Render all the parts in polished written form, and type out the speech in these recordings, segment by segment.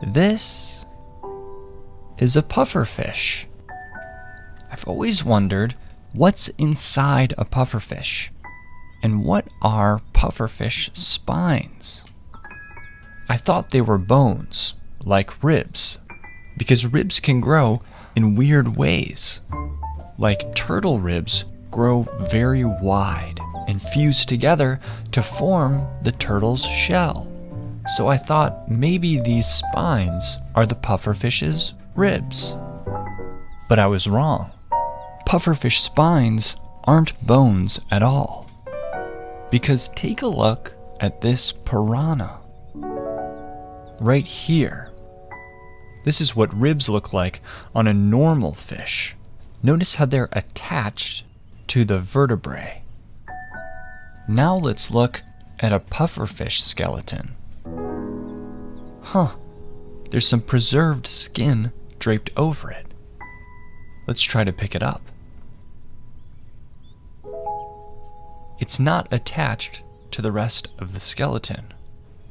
This is a pufferfish. I've always wondered what's inside a pufferfish, and what are pufferfish spines? I thought they were bones, like ribs, because ribs can grow in weird ways. Like turtle ribs grow very wide and fuse together to form the turtle's shell. So I thought maybe these spines are the pufferfish's ribs. But I was wrong. Pufferfish spines aren't bones at all. Because take a look at this piranha. Right here. This is what ribs look like on a normal fish. Notice how they're attached to the vertebrae. Now let's look at a pufferfish skeleton. There's some preserved skin draped over it. Let's try to pick it up. It's not attached to the rest of the skeleton.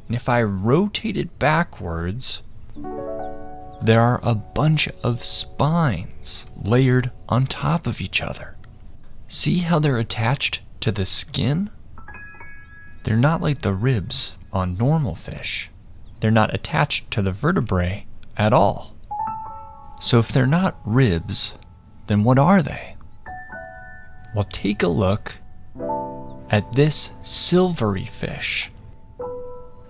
And if I rotate it backwards, there are a bunch of spines layered on top of each other. See how they're attached to the skin? They're not like the ribs on normal fish. They're not attached to the vertebrae at all. So if they're not ribs, then what are they? Well, take a look at this silvery fish.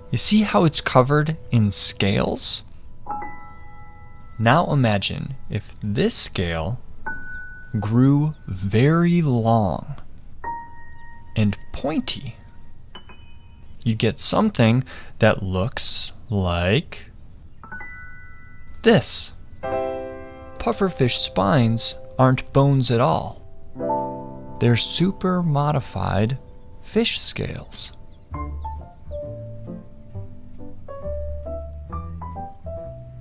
You see how it's covered in scales? Now imagine if this scale grew very long and pointy. You'd get something that looks like this. Pufferfish spines aren't bones at all. They're super modified fish scales.